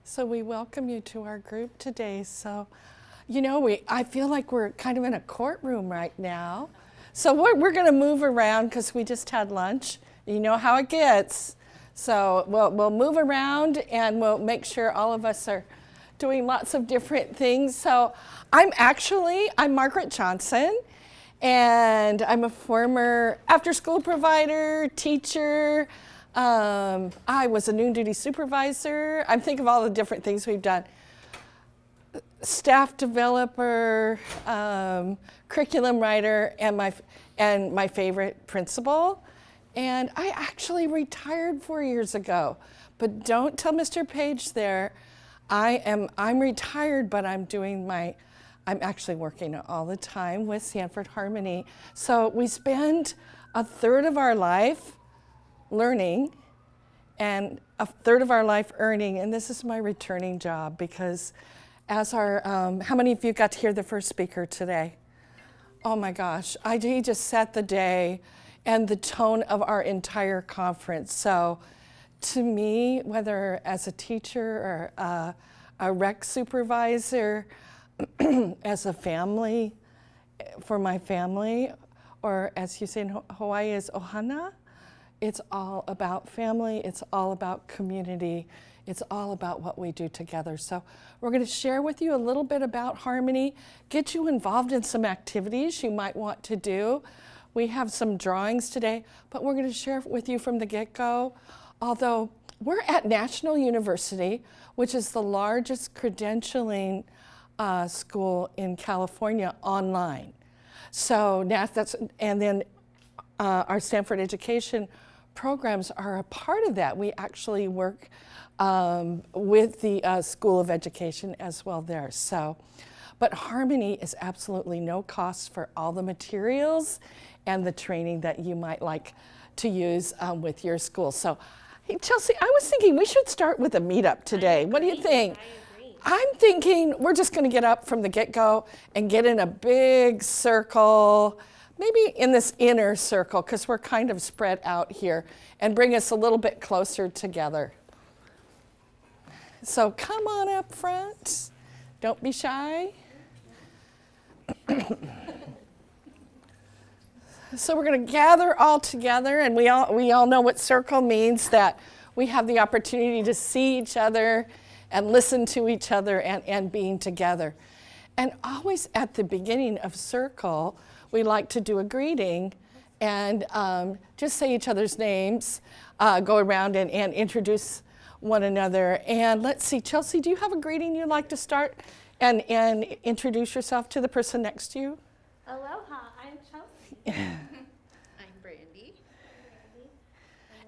So we welcome you to our group today. So, I feel like we're kind of in a courtroom right now. So we're going to move around because we just had lunch. You know how it gets. So we'll move around and we'll make sure all of us are doing lots of different things. So I'm Margaret Johnson, and I'm a former after-school provider, teacher. I was a noon duty supervisor. I'm thinking of all the different things we've done. Staff developer, curriculum writer, and my favorite, principal. And I actually retired 4 years ago. But don't tell Mr. Page there. I'm retired, but I'm actually working all the time with Sanford Harmony. So we spend a third of our life learning and a third of our life earning, and this is my returning job because how many of you got to hear the first speaker today? Oh my gosh, he just set the day and the tone of our entire conference. So to me, whether as a teacher or a rec supervisor, as a family, for my family, or as you say in Hawaii is ohana, it's all about family, it's all about community, it's all about what we do together. So we're going to share with you a little bit about Harmony, get you involved in some activities you might want to do. We have some drawings today, but we're going to share with you from the get-go. Although we're at National University, which is the largest credentialing school in California online. So our Sanford education programs are a part of that. We actually work with the School of Education as well there. But Harmony is absolutely no cost for all the materials and the training that you might like to use with your school. So, hey, Chelsea, I was thinking we should start with a meetup today. What do you think? I agree. I'm thinking we're just going to get up from the get-go and get in a big circle, maybe in this inner circle, because we're kind of spread out here, and bring us a little bit closer together. So come on up front. Don't be shy. So we're going to gather all together, and we all know what circle means, that we have the opportunity to see each other and listen to each other and being together. And always at the beginning of circle, we like to do a greeting and just say each other's names, go around and introduce one another. And let's see, Chelsea, do you have a greeting you'd like to start and introduce yourself to the person next to you? Aloha, I'm Chelsea. I'm Brandy.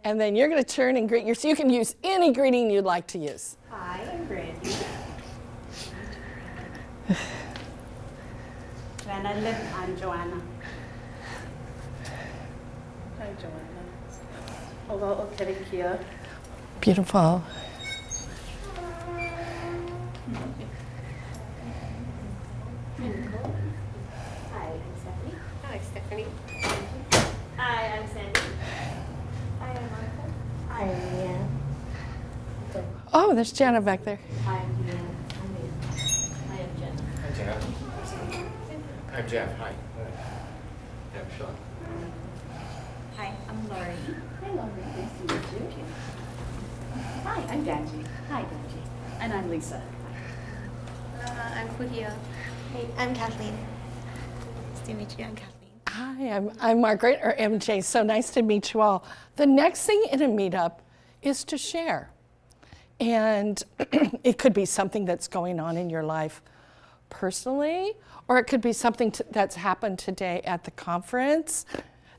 And then you're going to turn and greet you can use any greeting you'd like to use. Hi, I'm Brandy. I'm Joanna. Hi, Joanna. Hello, Okerikia. Beautiful. Hi, I'm Stephanie. Hi, Stephanie. Hi, I'm Sandy. Hi, I'm Margaret. Hi, I'm Leanne. Oh, there's Jana back there. Hi, I'm Leanne. Hi, I'm Jen. Hi, Jeff. I'm Jeff. Hi. Yeah, Sean. Hi, I'm Lori. Hi, Lori. Nice to meet you. Hi, I'm Danji. Hi, Danji. And I'm Lisa. I'm Fuhia. Hey, I'm Kathleen. Nice to meet you. I'm Kathleen. Hi, I'm Margaret, or MJ. So nice to meet you all. The next thing in a meetup is to share. And it could be something that's going on in your life personally, or it could be something that's happened today at the conference.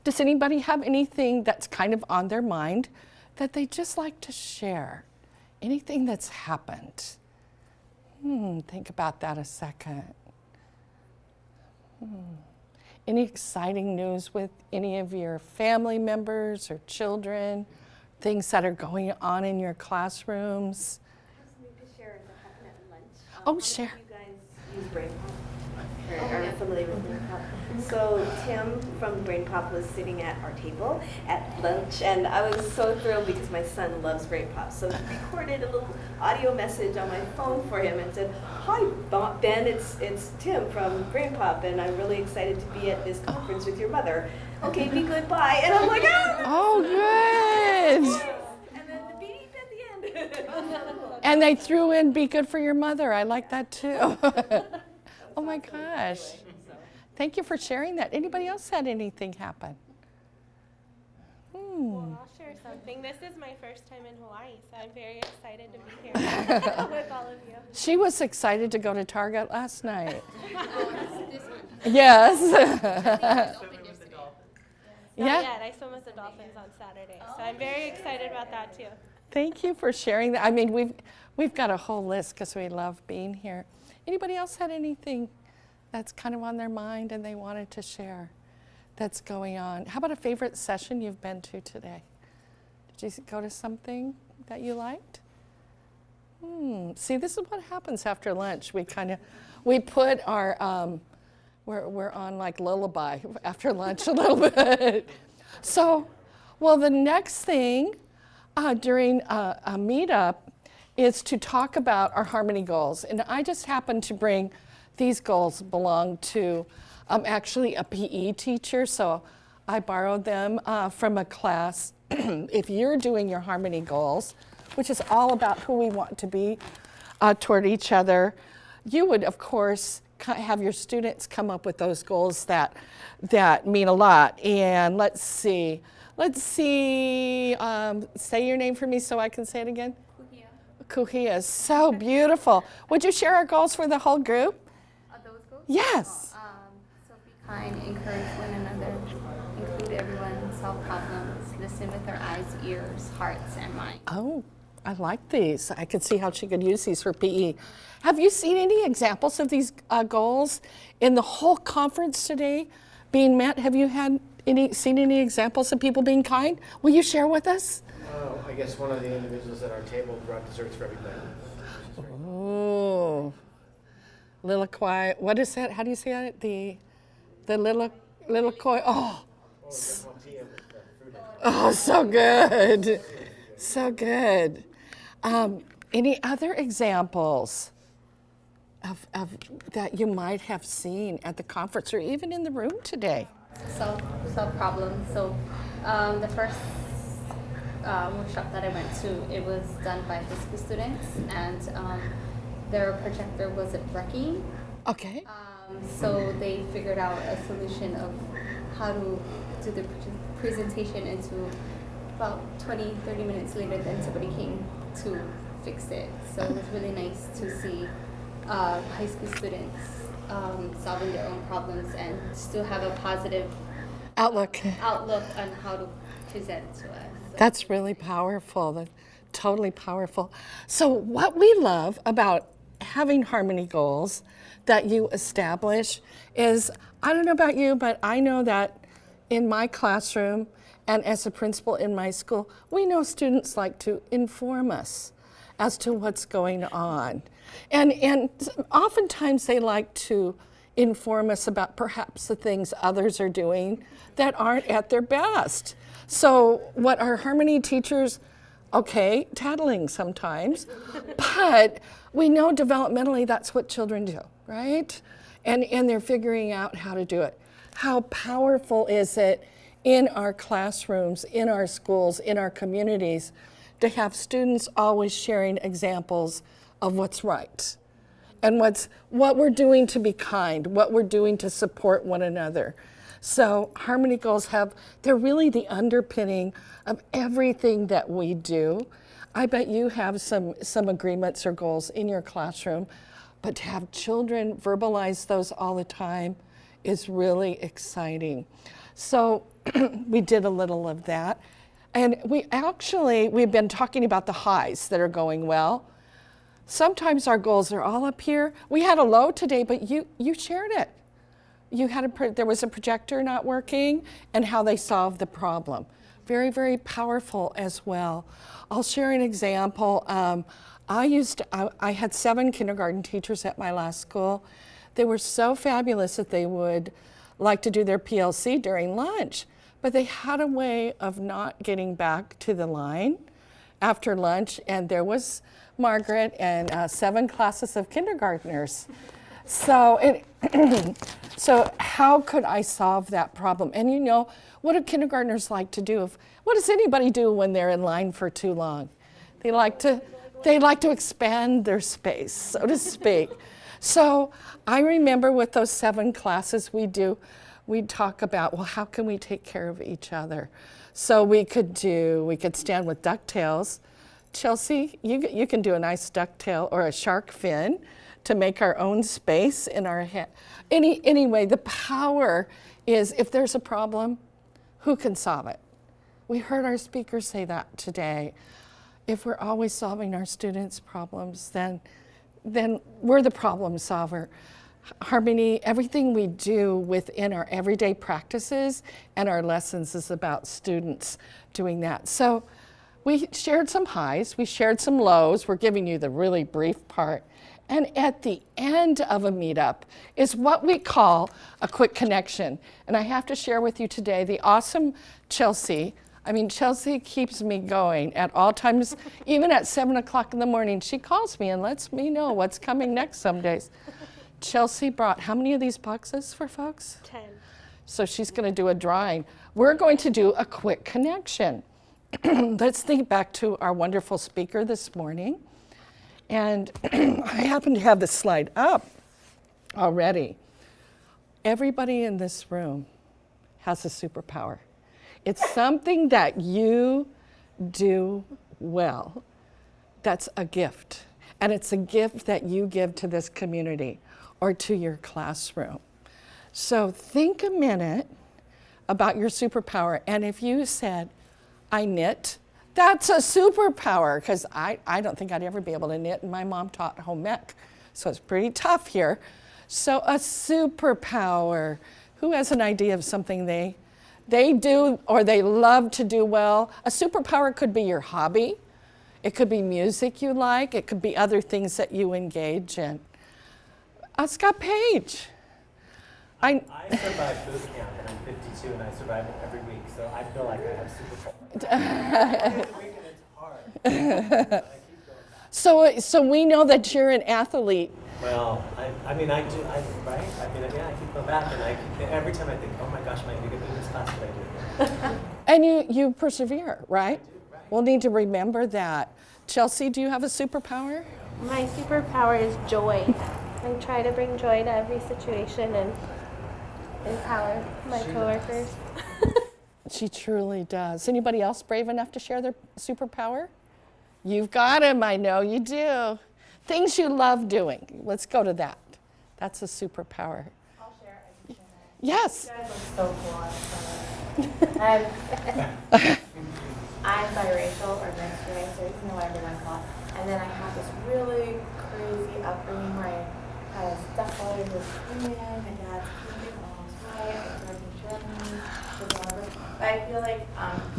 Does anybody have anything that's kind of on their mind that they just like to share? Anything that's happened? Think about that a second. Any exciting news with any of your family members or children? Things that are going on in your classrooms? Something to share that happened at lunch. Oh, share. You guys use BrainPop? are familiar with Brain Pop. So Tim from Brain Pop was sitting at our table at lunch, and I was so thrilled because my son loves Brain Pop. So he recorded a little audio message on my phone for him and said, "Hi, Ben, it's Tim from Brain Pop, and I'm really excited to be at this conference with your mother. Okay, be good, bye." And I'm like, ah! Oh, good. And then the beep at the end. And they threw in "Be good for your mother." I like that too. Oh my gosh. Thank you for sharing that. Anybody else had anything happen? Well, I'll share something. This is my first time in Hawaii, so I'm very excited to be here with all of you. She was excited to go to Target last night. This one. Yes. Not Yeah. yet. I swim with the dolphins on Saturday, so I'm very excited about that too. Thank you for sharing that. I mean, we've got a whole list because we love being here. Anybody else had anything that's kind of on their mind and they wanted to share that's going on? How about a favorite session you've been to today? Did you go to something that you liked? See, this is what happens after lunch. We put our, we're on like lullaby after lunch a little bit. So, well, the next thing during a meetup is to talk about our harmony goals. And I just happened to bring these goals belong to actually a PE teacher, so I borrowed them from a class. If you're doing your harmony goals, which is all about who we want to be toward each other, you would, of course, have your students come up with those goals that mean a lot. And let's see, say your name for me so I can say it again. Kuhia is so beautiful. Would you share our goals for the whole group? Those goals? Yes. So be kind, encourage one another, include everyone, solve problems, listen with our eyes, ears, hearts, and minds. Oh, I like these. I could see how she could use these for PE. Have you seen any examples of these goals in the whole conference today being met? Have you seen any examples of people being kind? Will you share with us? I guess one of the individuals at our table brought desserts for everybody. Oh, little quiet. What is that? How do you say it? The little koi. Oh, oh, so good, so good. Any other examples of that you might have seen at the conference or even in the room today? Solve problems. So the first workshop that I went to, it was done by high school students, and their projector wasn't working. Okay. So they figured out a solution of how to do the presentation into about 20, 30 minutes later, then somebody came to fix it. So it was really nice to see high school students solving their own problems and still have a positive Outlook on how to present to us. So That's really powerful. That's totally powerful. So what we love about having harmony goals that you establish is, I don't know about you, but I know that in my classroom and as a principal in my school, we know students like to inform us as to what's going on. And oftentimes they like to inform us about perhaps the things others are doing that aren't at their best. So what our harmony teachers, okay, tattling sometimes, but we know developmentally that's what children do, right? And they're figuring out how to do it. How powerful is it in our classrooms, in our schools, in our communities, to have students always sharing examples of what's right and what we're doing to be kind, what we're doing to support one another. So harmony goals they're really the underpinning of everything that we do. I bet you have some agreements or goals in your classroom, but to have children verbalize those all the time is really exciting. So we did a little of that. And we've been talking about the highs that are going well. Sometimes our goals are all up here. We had a low today, but you shared it. There was a projector not working and how they solved the problem. Very, very powerful as well. I'll share an example. I had 7 kindergarten teachers at my last school They were so fabulous that they would like to do their PLC during lunch, but they had a way of not getting back to the line after lunch, and there was Margaret and 7 classes of kindergartners. So, so how could I solve that problem? And you know, what do kindergartners like to do? What does anybody do when they're in line for too long? They like to expand their space, so to speak. So I remember with those 7 classes we'd talk about, well, how can we take care of each other? So we could stand with ducktails. Chelsea, you can do a nice ducktail or a shark fin to make our own space in our head. Anyway, the power is if there's a problem, who can solve it? We heard our speaker say that today. If we're always solving our students' problems, then we're the problem solver. Harmony, everything we do within our everyday practices and our lessons is about students doing that. So we shared some highs, we shared some lows. We're giving you the really brief part. And at the end of a meetup is what we call a quick connection. And I have to share with you today the awesome Chelsea. I mean, Chelsea keeps me going at all times. Even at 7 o'clock in the morning, she calls me and lets me know what's coming next some days. Chelsea brought how many of these boxes for folks? 10. So she's going to do a drawing. We're going to do a quick connection. Let's think back to our wonderful speaker this morning. And I happen to have the slide up already. Everybody in this room has a superpower. It's something that you do well. That's a gift. And it's a gift that you give to this community or to your classroom. So think a minute about your superpower. And if you said, I knit, that's a superpower, because I don't think I'd ever be able to knit, and my mom taught home ec, so it's pretty tough here. So a superpower. Who has an idea of something they do or they love to do well? A superpower could be your hobby. It could be music you like. It could be other things that you engage in. Scott Page. I survived boot camp, and I'm 52, and I survive it every week, so I feel like I have superpowers. Every week, and it's hard. I keep going back. So we know that you're an athlete. Well, I mean, I do, right? I mean, yeah, I keep going back, and every time I think, oh my gosh, am I going to get in this class? What I do? And you persevere, right? I do, right. We'll need to remember that. Chelsea, do you have a superpower? My superpower is joy. I try to bring joy to every situation and empower my coworkers. She truly does. Anybody else brave enough to share their superpower? You've got him, I know you do. Things you love doing. Let's go to that. That's a superpower. I'll share. I can share that. Yes. You guys look so cool. I'm biracial or mixed race, or you know what everyone calls. And then I have this really crazy upbringing where I had stepfather who was Korean, my dad's Korean, my mom's white, I grew up in Germany, but I feel like,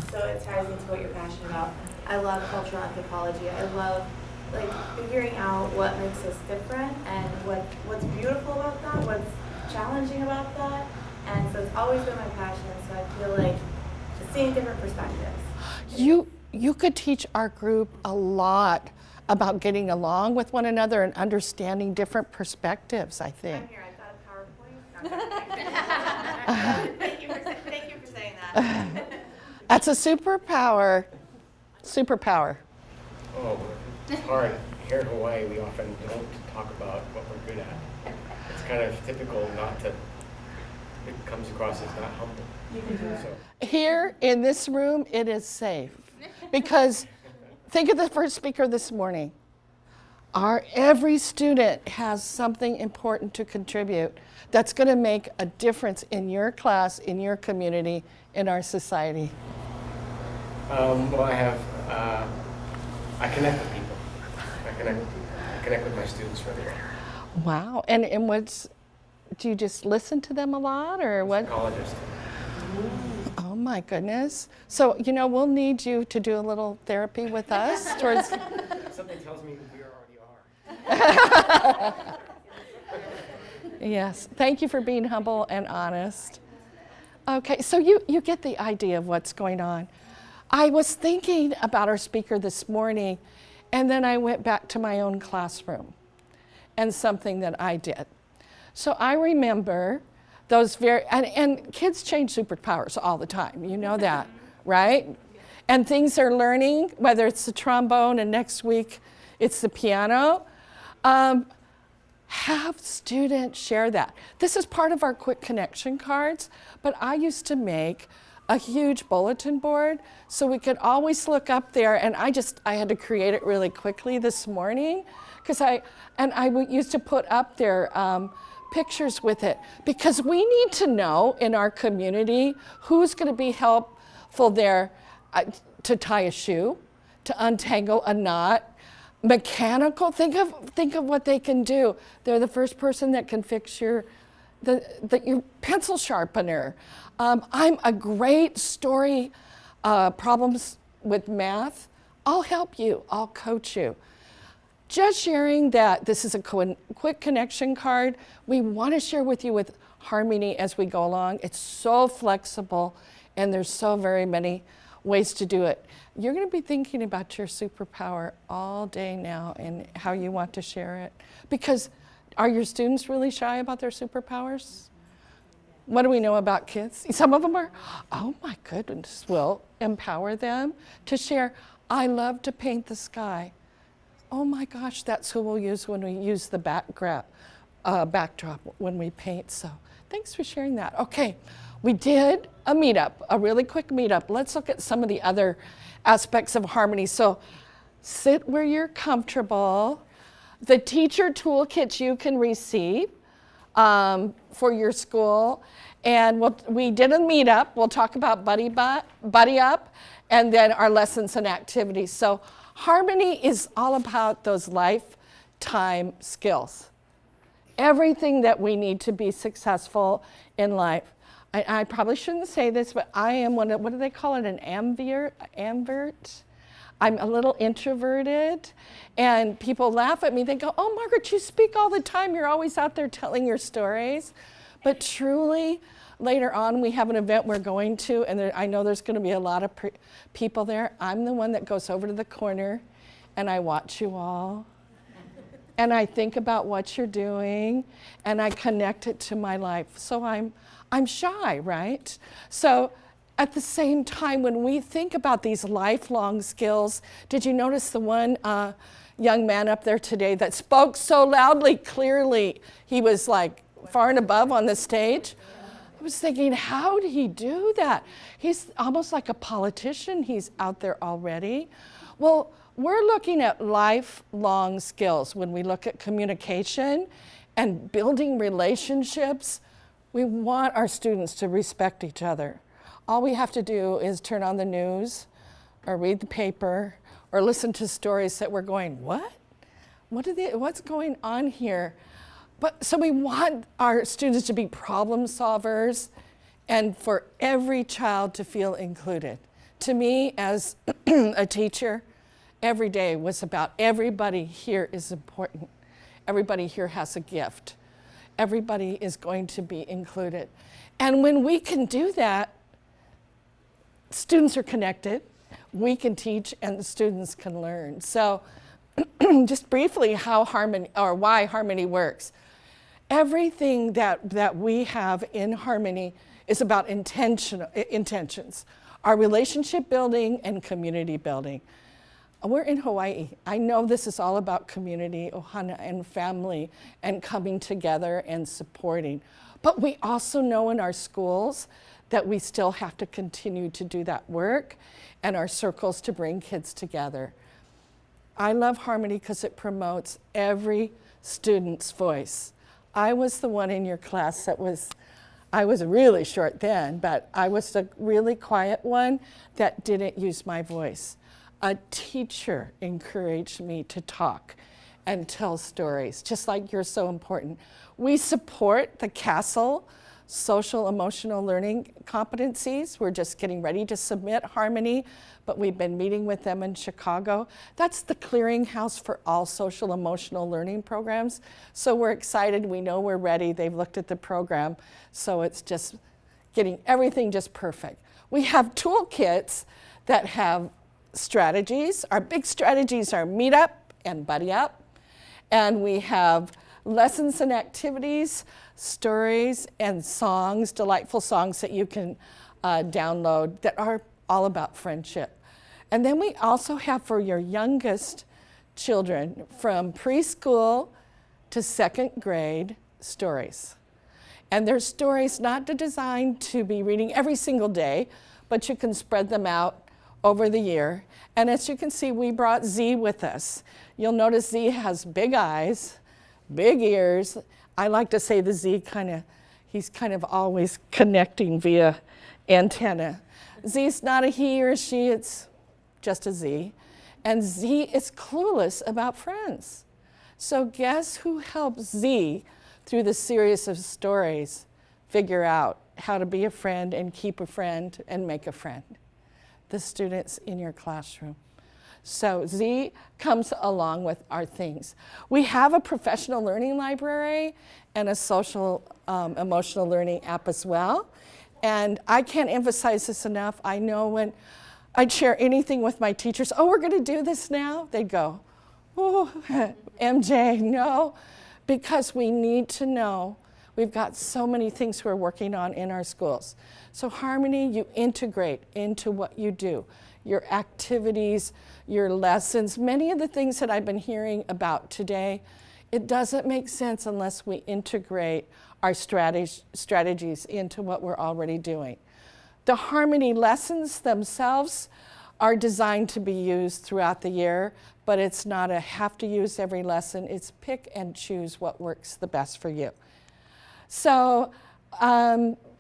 so it ties into what you're passionate about. I love cultural anthropology. I love like figuring out what makes us different and what's beautiful about that, what's challenging about that. And so it's always been my passion. So I feel like just seeing different perspectives. You could teach our group a lot about getting along with one another and understanding different perspectives, I think. I'm here. I've got a PowerPoint. Thank you for saying that. That's a superpower. Superpower. Oh, it's hard. Here in Hawaii, we often don't talk about what we're good at. It's kind of typical not to, it comes across as not humble. You can do it. So, Here in this room, it is safe. Because think of the first speaker this morning. Every student has something important to contribute that's going to make a difference in your class, in your community, in our society. well, I connect with people. I connect with my students really well. Wow. And do you just listen to them a lot or what? Psychologist. Oh my goodness. So, we'll need you to do a little therapy with us towards. Something tells me we already are. Yes, thank you for being humble and honest. Okay, so you get the idea of what's going on. I was thinking about our speaker this morning, and then I went back to my own classroom and something that I did. So I remember those and kids change superpowers all the time, you know that, right? And things they're learning, whether it's the trombone and next week it's the piano, have students share that. This is part of our quick connection cards, but I used to make a huge bulletin board so we could always look up there, and I had to create it really quickly this morning because I used to put up there pictures with it because we need to know in our community who's going to be helpful there to tie a shoe, to untangle a knot, mechanical. Think of what they can do. They're the first person that can fix your pencil sharpener. I'm a great story problems with math. I'll help you. I'll coach you. Just sharing that this is a quick connection card. We want to share with you with Harmony as we go along. It's so flexible, and there's so very many ways to do it. You're going to be thinking about your superpower all day now and how you want to share it. Because are your students really shy about their superpowers? What do we know about kids? Some of them are, oh my goodness, we'll empower them to share. I love to paint the sky. Oh my gosh, that's who we'll use when we use the backdrop when we paint. So thanks for sharing that. Okay, we did a meetup, a really quick meetup. Let's look at some of the other aspects of Harmony. So sit where you're comfortable. The teacher toolkits you can receive for your school. And we did a meetup. We'll talk about buddy up, and then our lessons and activities. So Harmony is all about those lifetime skills. Everything that we need to be successful in life. I probably shouldn't say this, but I am what do they call it, an ambivert? I'm a little introverted, and people laugh at me. They go, oh, Margaret, you speak all the time. You're always out there telling your stories. But truly, later on, we have an event we're going to, and I know there's going to be a lot of people there. I'm the one that goes over to the corner, and I watch you all. And I think about what you're doing, and I connect it to my life. So I'm shy, right? So at the same time, when we think about these lifelong skills, did you notice the one young man up there today that spoke so loudly, clearly? He was like far and above on the stage. I was thinking, how did he do that? He's almost like a politician. He's out there already. Well, we're looking at lifelong skills when we look at communication and building relationships. We want our students to respect each other. All we have to do is turn on the news or read the paper or listen to stories that we're going, what? What's going on here? So we want our students to be problem solvers and for every child to feel included. To me, as a teacher, every day was about everybody here is important. Everybody here has a gift. Everybody is going to be included. And when we can do that, students are connected, we can teach, and the students can learn. So just briefly why Harmony works. Everything that we have in Harmony is about intentions, our relationship building and community building. We're in Hawaii. I know this is all about community, ohana, and family, and coming together and supporting. But we also know in our schools that we still have to continue to do that work and our circles to bring kids together. I love Harmony because it promotes every student's voice. I was the one in your class I was really short then, but I was the really quiet one that didn't use my voice. A teacher encouraged me to talk and tell stories, just like you're so important. We support the castle social emotional learning competencies. We're just getting ready to submit Harmony, but we've been meeting with them in Chicago. That's the clearinghouse for all social emotional learning programs. So we're excited, we know we're ready. They've looked at the program, so it's just getting everything just perfect. We have toolkits that have strategies. Our big strategies are Meetup and Buddy Up. And we have lessons and activities, stories, and songs, delightful songs that you can download that are all about friendship. And then we also have for your youngest children from preschool to 2nd grade stories. And they're stories not designed to be reading every single day, but you can spread them out over the year. And as you can see, we brought Z with us. You'll notice Z has big eyes, big ears. I like to say the Z he's kind of always connecting via antenna. Z's not a he or a she, it's just a Z. And Z is clueless about friends. So guess who helps Z through the series of stories figure out how to be a friend and keep a friend and make a friend? The students in your classroom. So Z comes along with our things. We have a professional learning library and a social emotional learning app as well. And I can't emphasize this enough. I know when I'd share anything with my teachers, oh, we're gonna do this now, they'd go, oh, MJ, no, because we need to know. We've got so many things we're working on in our schools. So Harmony, you integrate into what you do, your activities, your lessons, many of the things that I've been hearing about today, it doesn't make sense unless we integrate our strategies into what we're already doing. The Harmony lessons themselves are designed to be used throughout the year, but it's not a have to use every lesson, it's pick and choose what works the best for you. So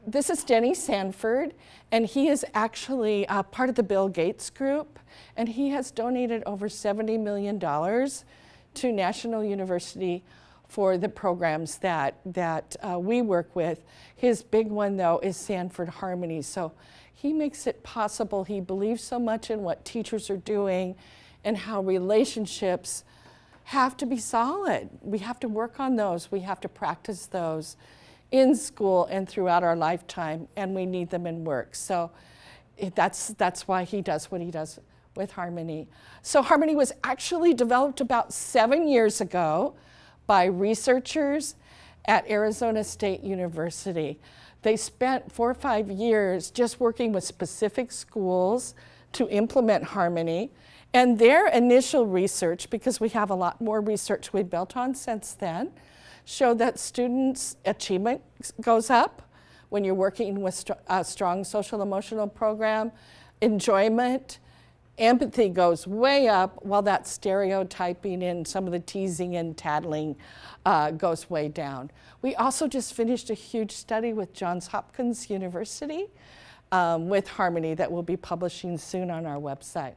this is Denny Sanford, and he is actually part of the Bill Gates group, and he has donated over $70 million to National University for the programs that we work with. His big one, though, is Sanford Harmony. So he makes it possible. He believes so much in what teachers are doing and how relationships have to be solid. We have to work on those. We have to practice those in school and throughout our lifetime, and we need them in work. So that's why he does what he does with Harmony. So Harmony was actually developed about 7 years ago by researchers at Arizona State University. They spent 4 or 5 years just working with specific schools to implement Harmony. And their initial research, because we have a lot more research we've built on since then, showed that students' achievement goes up when you're working with a strong social emotional program, enjoyment, empathy goes way up, while that stereotyping and some of the teasing and tattling goes way down. We also just finished a huge study with Johns Hopkins University with Harmony that we'll be publishing soon on our website.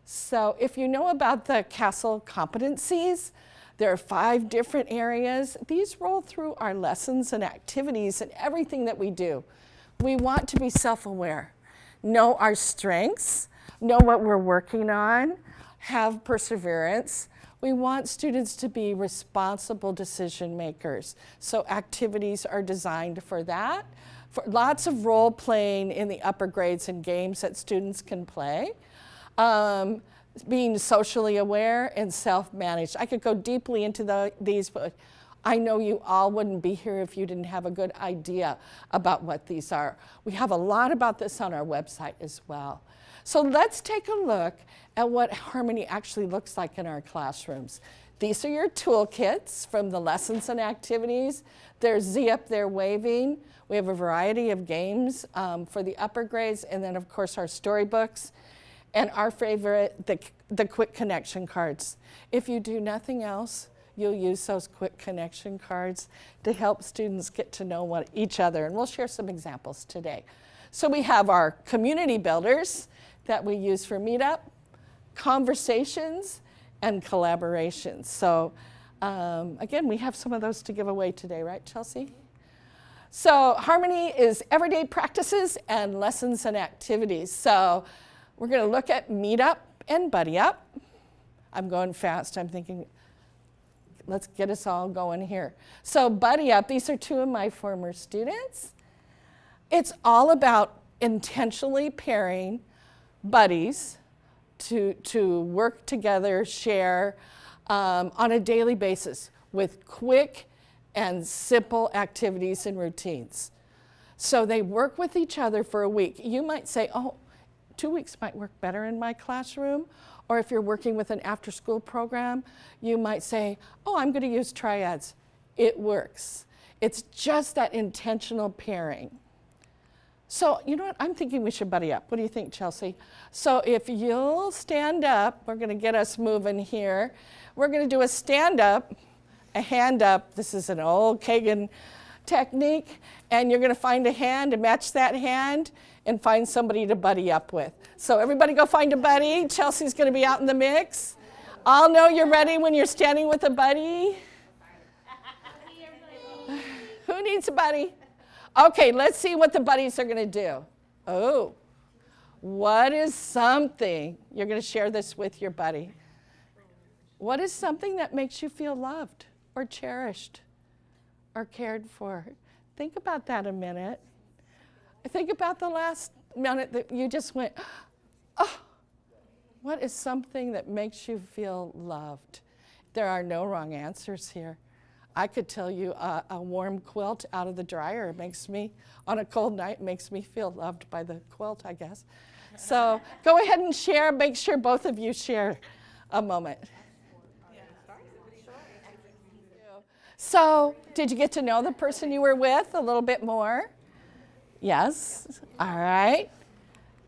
So if you know about the CASEL competencies, there are 5 different areas. These roll through our lessons and activities and everything that we do. We want to be self-aware, know our strengths, know what we're working on, have perseverance. We want students to be responsible decision makers. So activities are designed for that. For lots of role playing in the upper grades and games that students can play. Being socially aware and self-managed. I could go deeply into these, but I know you all wouldn't be here if you didn't have a good idea about what these are. We have a lot about this on our website as well. So let's take a look at what Harmony actually looks like in our classrooms. These are your toolkits from the lessons and activities. There's Z up there waving. We have a variety of games for the upper grades, and then of course our storybooks. And our favorite, the quick connection cards. If you do nothing else, you'll use those quick connection cards to help students get to know each other. And we'll share some examples today. So we have our community builders that we use for Meetup, conversations, and collaborations. So again, we have some of those to give away today, right, Chelsea? So harmony is everyday practices and lessons and activities. So we're going to look at Meetup and Buddy Up. I'm going fast. I'm thinking, let's get us all going here. So Buddy Up, these are two of my former students. It's all about intentionally pairing buddies to work together, share on a daily basis with quick and simple activities and routines. So they work with each other for a week. You might say, oh, 2 weeks might work better in my classroom. Or if you're working with an after-school program, you might say, oh, I'm going to use triads. It works. It's just that intentional pairing. So you know what? I'm thinking we should buddy up. What do you think, Chelsea? So if you'll stand up, we're going to get us moving here. We're going to do a stand up, a hand up. This is an old Kagan technique. And you're going to find a hand and match that hand and find somebody to buddy up with. So everybody go find a buddy. Chelsea's going to be out in the mix. I'll know you're ready when you're standing with a buddy. Who needs a buddy? Okay, let's see what the buddies are going to do. Oh, what is something, you're going to share this with your buddy. What is something that makes you feel loved or cherished or cared for? Think about that a minute. Think about the last minute that you just went, oh, what is something that makes you feel loved? There are no wrong answers here. I could tell you a warm quilt out of the dryer makes me, on a cold night, makes me feel loved by the quilt, I guess. So go ahead and share. Make sure both of you share a moment. So did you get to know the person you were with a little bit more? Yes. All right.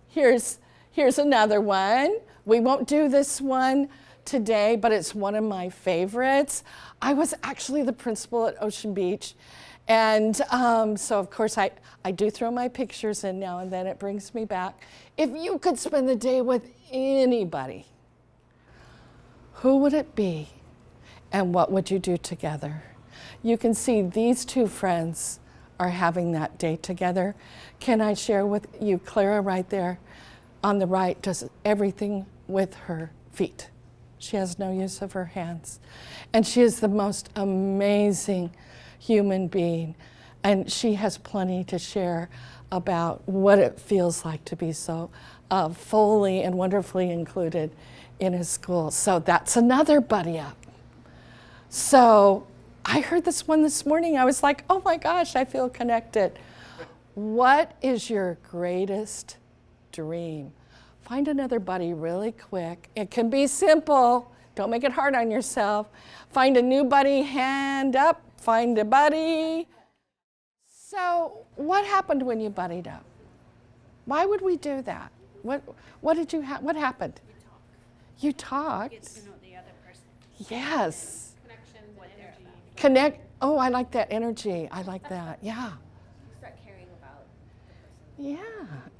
Here's another one. We won't do this one today, but it's one of my favorites. I was actually the principal at Ocean Beach. And so, of course, I do throw my pictures in now and then. It brings me back. If you could spend the day with anybody, who would it be? And what would you do together? You can see these two friends are having that day together. Can I share with you, Clara right there on the right does everything with her feet. She has no use of her hands. And she is the most amazing human being. And she has plenty to share about what it feels like to be so fully and wonderfully included in his school. So that's another buddy up. So I heard this one this morning. I was like, oh my gosh, I feel connected. What is your greatest dream? Find another buddy really quick. It can be simple. Don't make it hard on yourself. Find a new buddy, hand up, find a buddy. So what happened when you buddied up? Why would we do that? What happened? You talked. Get to know the other person. Yes. Connection, what they're about. Connect. Oh, I like that energy. I like that. Yeah. You start caring about the person.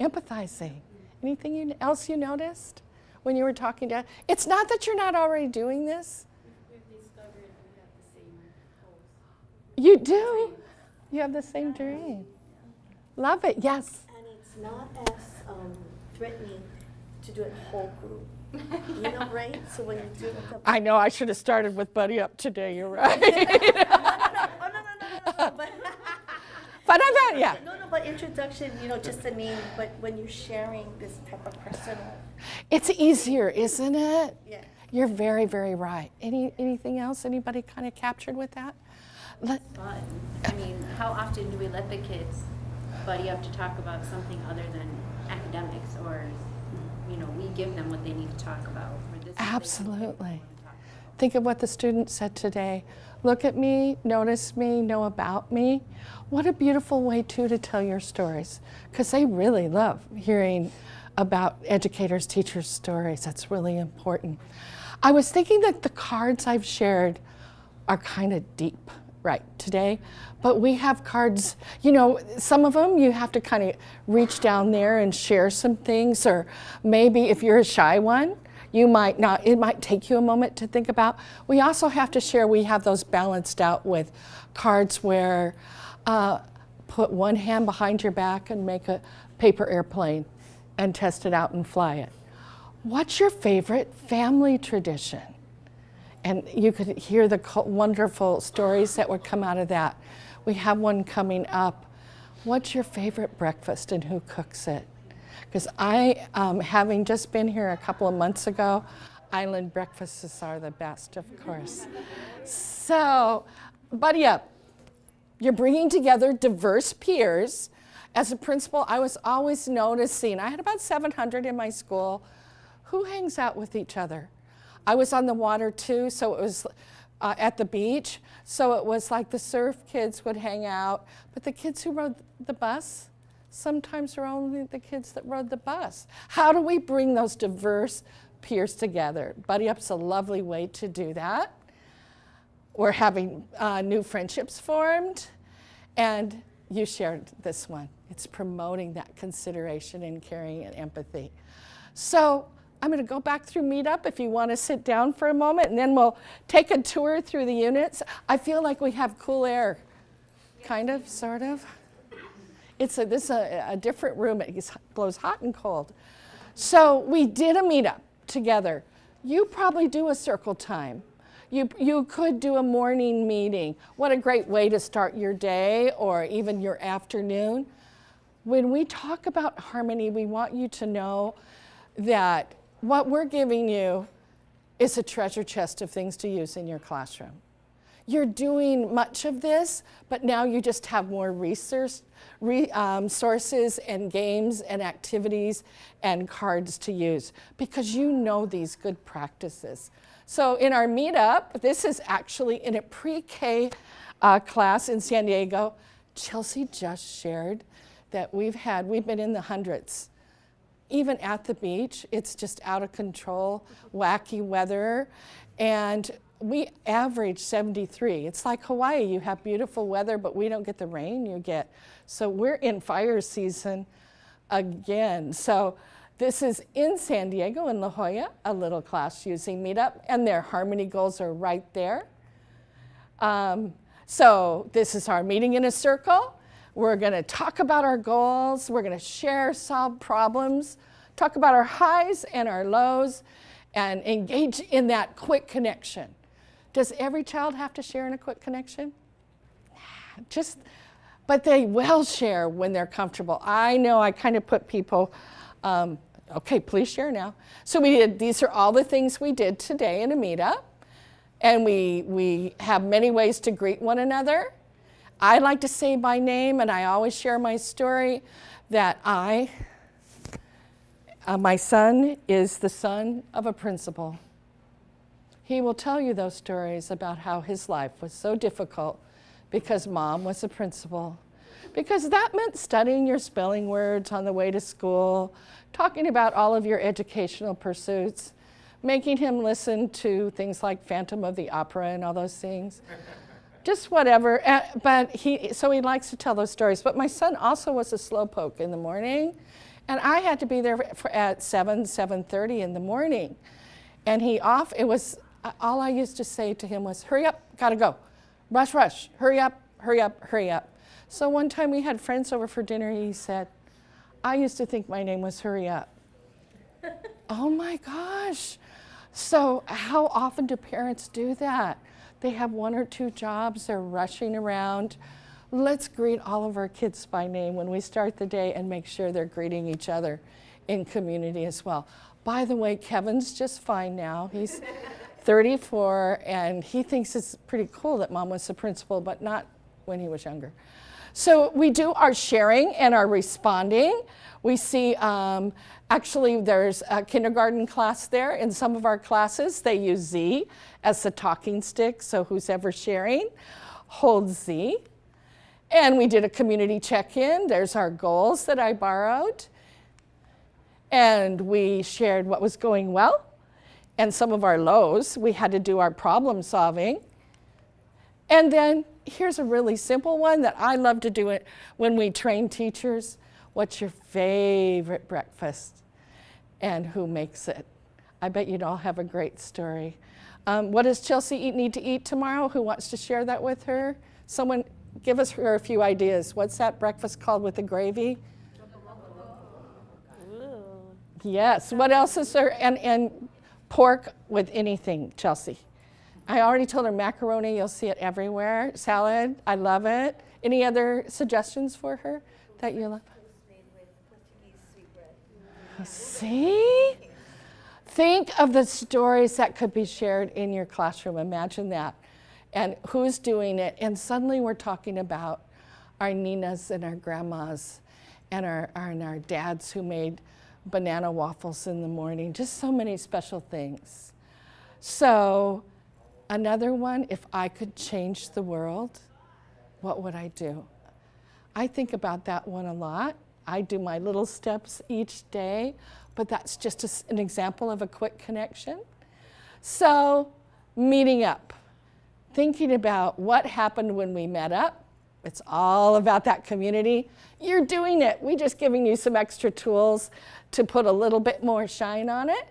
Yeah. Empathizing. Anything else you noticed when you were talking to? It's not that you're not already doing this. We've discovered we have the same goals. You do. You have the same dream. Love it. Yes. And it's not as threatening to do it whole group. You know, right? So when you do it with I know I should have started with Buddy Up today. You're right. But I thought, yeah. No, but introduction, just the name, but when you're sharing this type of personal. It's easier, isn't it? Yeah. You're very, very right. Anything else? Anybody kind of captured with that? Fun. I mean, how often do we let the kids buddy up to talk about something other than academics, or we give them what they need to talk about? Or this Absolutely. Think of what the student said today. Look at me, notice me, know about me. What a beautiful way, too, to tell your stories, because they really love hearing about educators, teachers' stories. That's really important. I was thinking that the cards I've shared are kind of deep right today, but we have cards, some of them you have to kind of reach down there and share some things, or maybe if you're a shy one, you might not, it might take you a moment to think about. We also have to share, we have those balanced out with cards where put one hand behind your back and make a paper airplane and test it out and fly it. What's your favorite family tradition? And you could hear the wonderful stories that would come out of that. We have one coming up. What's your favorite breakfast and who cooks it? Because having just been here a couple of months ago, island breakfasts are the best, of course. So, buddy up. You're bringing together diverse peers. As a principal, I was always noticing, I had about 700 in my school, who hangs out with each other? I was on the water too, so it was at the beach, so it was like the surf kids would hang out, but the kids who rode the bus, sometimes are only the kids that rode the bus. How do we bring those diverse peers together? Buddy Up's a lovely way to do that. We're having new friendships formed, and you shared this one. It's promoting that consideration and caring and empathy. So I'm going to go back through Meetup if you want to sit down for a moment, and then we'll take a tour through the units. I feel like we have cool air, kind of, sort of. This is a different room. It blows hot and cold. So we did a Meetup together. You probably do a circle time. You could do a morning meeting. What a great way to start your day or even your afternoon. When we talk about harmony, we want you to know that what we're giving you is a treasure chest of things to use in your classroom. You're doing much of this, but now you just have more sources and games and activities and cards to use because you know these good practices. So in our Meetup, this is actually in a pre-K class in San Diego. Chelsea just shared that we've been in the hundreds. Even at the beach, it's just out of control, wacky weather, and we average 73. It's like Hawaii, you have beautiful weather, but we don't get the rain you get. So we're in fire season again. So this is in San Diego, in La Jolla, a little class using Meetup, and their harmony goals are right there. So this is our meeting in a circle. We're going to talk about our goals. We're going to share, solve problems, talk about our highs and our lows, and engage in that quick connection. Does every child have to share in a quick connection? But they will share when they're comfortable. I know I kind of put people, okay, please share now. So these are all the things we did today in a Meetup. And we have many ways to greet one another. I like to say by name, and I always share my story, that my son is the son of a principal. He will tell you those stories about how his life was so difficult because mom was a principal. Because that meant studying your spelling words on the way to school, talking about all of your educational pursuits, making him listen to things like Phantom of the Opera and all those things. Just whatever, so he likes to tell those stories. But my son also was a slowpoke in the morning, and I had to be there at 7:30 in the morning. And all I used to say to him was, hurry up, gotta go. Rush, rush, hurry up, hurry up, hurry up. So one time we had friends over for dinner, he said, I used to think my name was Hurry Up. Oh my gosh. So how often do parents do that? They have one or two jobs, they're rushing around. Let's greet all of our kids by name when we start the day and make sure they're greeting each other in community as well. By the way, Kevin's just fine now. He's 34, and he thinks it's pretty cool that mom was the principal, but not when he was younger. So we do our sharing and our responding. We see, actually there's a kindergarten class there. In some of our classes, they use Z as the talking stick, so who's ever sharing holds Z. And we did a community check-in. There's our goals that I borrowed. And we shared what was going well and some of our lows. We had to do our problem solving. And then here's a really simple one that I love to do it when we train teachers. What's your favorite breakfast and who makes it? I bet you'd all have a great story. What does Chelsea need to eat tomorrow? Who wants to share that with her? Someone, Give us her a few ideas. What's that breakfast called with the gravy? Yes. What else is there? And pork with anything, Chelsea. I already told her macaroni. You'll see it everywhere. Salad. I love it. Any other suggestions for her that you love? Made with Portuguese sweetbread. See? Think of the stories that could be shared in your classroom. Imagine that. And who's doing it? And suddenly we're talking about our ninas and our grandmas and our dads who made banana waffles in the morning. Just so many special things. So another one, if I could change the world, what would I do? I think about that one a lot. I do my little steps each day, but that's just an example of a quick connection. So meeting up, thinking about what happened when we met up. It's all about that community. You're doing it. We're just giving you some extra tools to put a little bit more shine on it.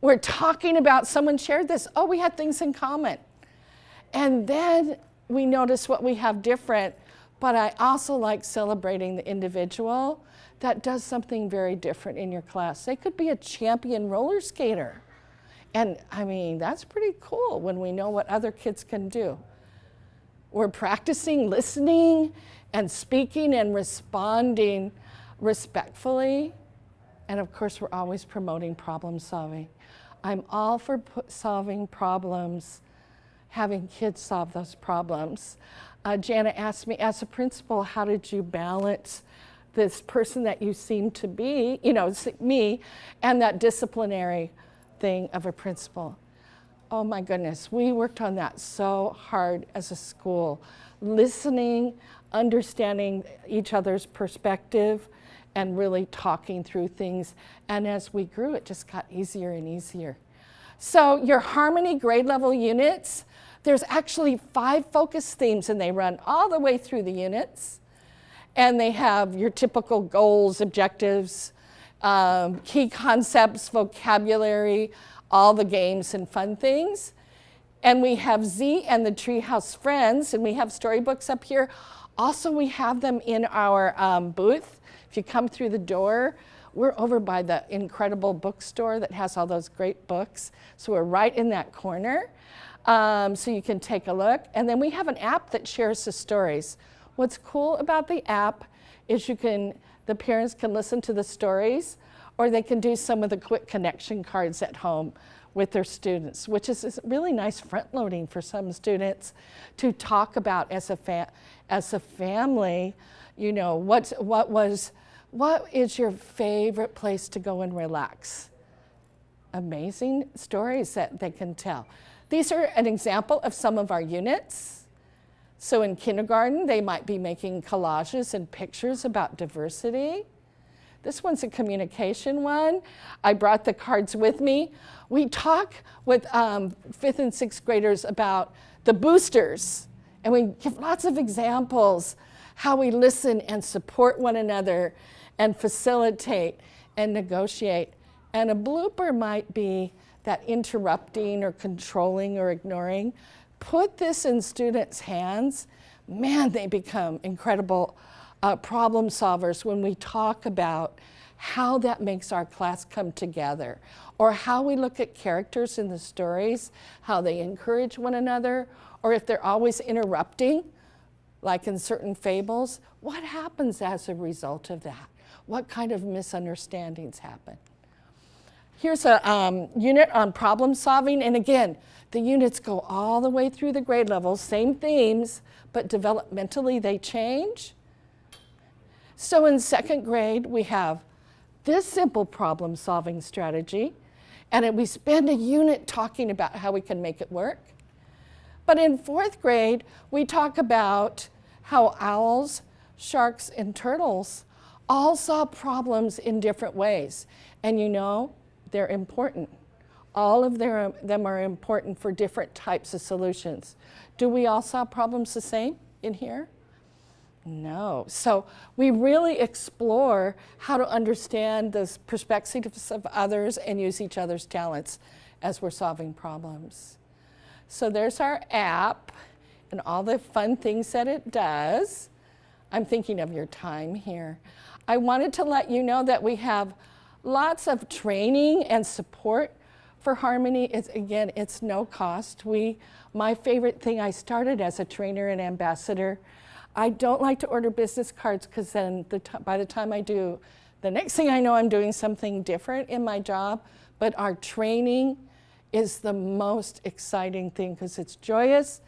We're talking about, someone shared this, oh, we had things in common. And then we notice what we have different, but I also like celebrating the individual that does something very different in your class. They could be a champion roller skater. And I mean, that's pretty cool when we know what other kids can do. We're practicing listening and speaking and responding respectfully. And of course, we're always promoting problem solving. I'm all for solving problems, having kids solve those problems. Jana asked me, as a principal, how did you balance this person that you seem to be, me, and that disciplinary thing of a principal? Oh my goodness, we worked on that so hard as a school. Listening, understanding each other's perspective, and really talking through things. And as we grew, it just got easier and easier. So your Harmony grade level units, there's actually 5 focus themes, and they run all the way through the units. And they have your typical goals, objectives, key concepts, vocabulary, all the games and fun things. And we have Z and the Treehouse Friends, and we have storybooks up here. Also, we have them in our booth. If you come through the door, we're over by the incredible bookstore that has all those great books. So we're right in that corner. So you can take a look. And then we have an app that shares the stories. What's cool about the app is the parents can listen to the stories, or they can do some of the quick connection cards at home with their students, which is really nice front loading for some students to talk about as a family. What is your favorite place to go and relax? Amazing stories that they can tell. These are an example of some of our units. So in kindergarten, they might be making collages and pictures about diversity. This one's a communication one. I brought the cards with me. We talk with 5th and 6th graders about the boosters, and we give lots of examples how we listen and support one another and facilitate and negotiate. And a blooper might be that interrupting or controlling or ignoring. Put this in students' hands. Man, they become incredible problem solvers when we talk about how that makes our class come together, or how we look at characters in the stories, how they encourage one another, or if they're always interrupting, like in certain fables, what happens as a result of that? What kind of misunderstandings happen? Here's a unit on problem solving, and again, the units go all the way through the grade levels, same themes, but developmentally they change. So in 2nd grade, we have this simple problem solving strategy, and we spend a unit talking about how we can make it work. But in 4th grade, we talk about how owls, sharks, and turtles all solve problems in different ways. And they're important. All of them are important for different types of solutions. Do we all solve problems the same in here? No. So we really explore how to understand the perspectives of others and use each other's talents as we're solving problems. So there's our app. and all the fun things that it does. I'm thinking of your time here. I wanted to let you know that we have lots of training and support for Harmony. Again, it's no cost. My favorite thing, I started as a trainer and ambassador. I don't like to order business cards because then by the time I do, the next thing I know, I'm doing something different in my job. But our training is the most exciting thing because it's joyous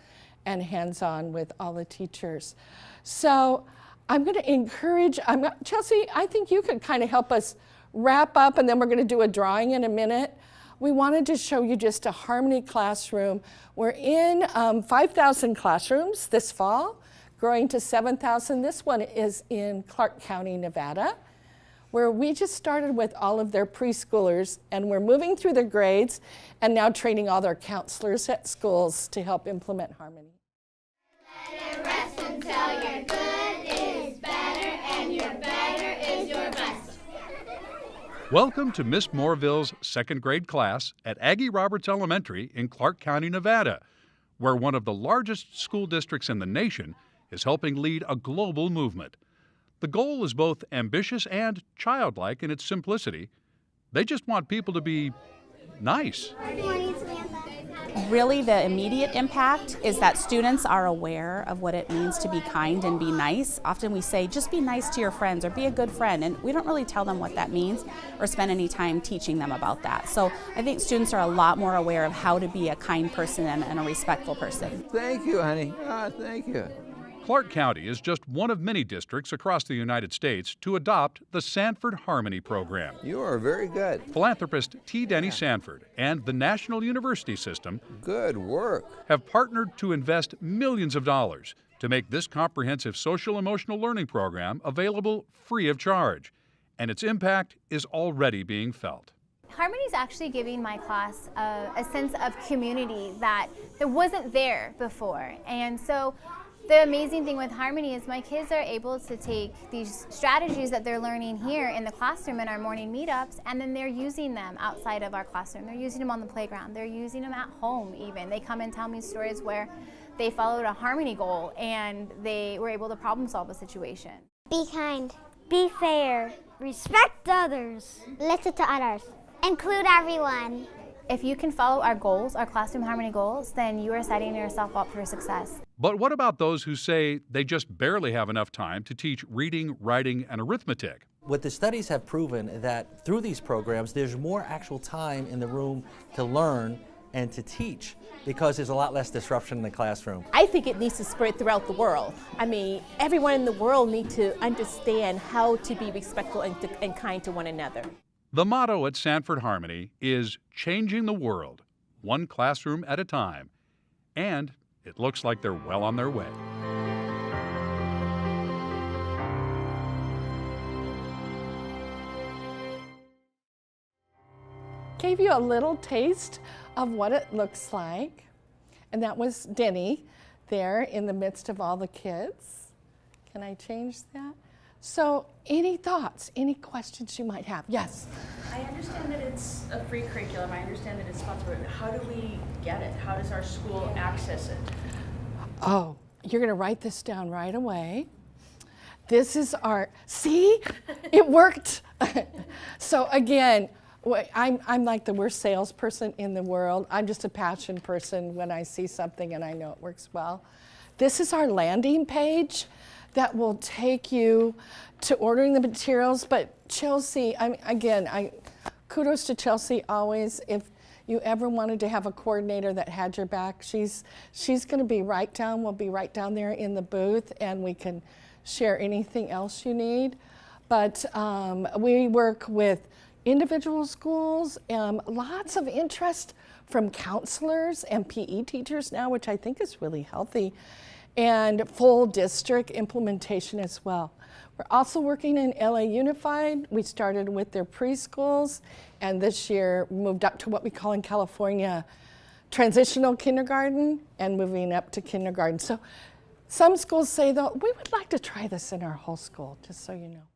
and hands-on with all the teachers. So I'm going to encourage, Chelsea, I think you could kind of help us wrap up, and then we're going to do a drawing in a minute. We wanted to show you just a Harmony classroom. We're in 5,000 classrooms this fall, growing to 7,000. This one is in Clark County, Nevada, where we just started with all of their preschoolers, and we're moving through their grades and now training all their counselors at schools to help implement Harmony. Let it rest until your good is better and your better is your best. Welcome to Miss Moorville's second grade class at Aggie Roberts Elementary in Clark County, Nevada, where one of the largest school districts in the nation is helping lead a global movement. The goal is both ambitious and childlike in its simplicity. They just want people to be nice. Really, the immediate impact is that students are aware of what it means to be kind and be nice. Often we say, just be nice to your friends or be a good friend, and we don't really tell them what that means or spend any time teaching them about that. So I think students are a lot more aware of how to be a kind person and a respectful person. Thank you, honey. Thank you. Clark County is just one of many districts across the United States to adopt the Sanford Harmony program. You are very good. Philanthropist T. Denny Sanford and the National University System Good work. have partnered to invest millions of dollars to make this comprehensive social-emotional learning program available free of charge. And its impact is already being felt. Harmony is actually giving my class a sense of community that wasn't there before. And so the amazing thing with Harmony is my kids are able to take these strategies that they're learning here in the classroom in our morning meetups, and then they're using them outside of our classroom. They're using them on the playground. They're using them at home even. They come and tell me stories where they followed a Harmony goal and they were able to problem solve a situation. Be kind. Be fair. Respect others. Listen to others. Include everyone. If you can follow our goals, our classroom Harmony goals, then you are setting yourself up for success. But what about those who say they just barely have enough time to teach reading, writing, and arithmetic? What the studies have proven that through these programs, there's more actual time in the room to learn and to teach because there's a lot less disruption in the classroom. I think it needs to spread throughout the world. I mean, everyone in the world needs to understand how to be respectful and kind to one another. The motto at Sanford Harmony is changing the world, one classroom at a time. And it looks like they're well on their way. Gave you a little taste of what it looks like. And that was Denny there in the midst of all the kids. Can I change that? So any thoughts, any questions you might have? Yes? I understand that it's a free curriculum. I understand that it's sponsored. How do we get it? How does our school access it? Oh, you're going to write this down right away. This is our, see, it worked. So again, I'm like the worst salesperson in the world. I'm just a passion person when I see something and I know it works well. This is our landing page that will take you to ordering the materials. But Chelsea, kudos to Chelsea always. If you ever wanted to have a coordinator that had your back, she's going to be we'll be right down there in the booth, and we can share anything else you need. But we work with individual schools, lots of interest from counselors and PE teachers now, which I think is really healthy, and full district implementation as well. We're also working in LA Unified. We started with their preschools, and this year moved up to what we call in California transitional kindergarten and moving up to kindergarten. So some schools say, though, we would like to try this in our whole school, just so you know.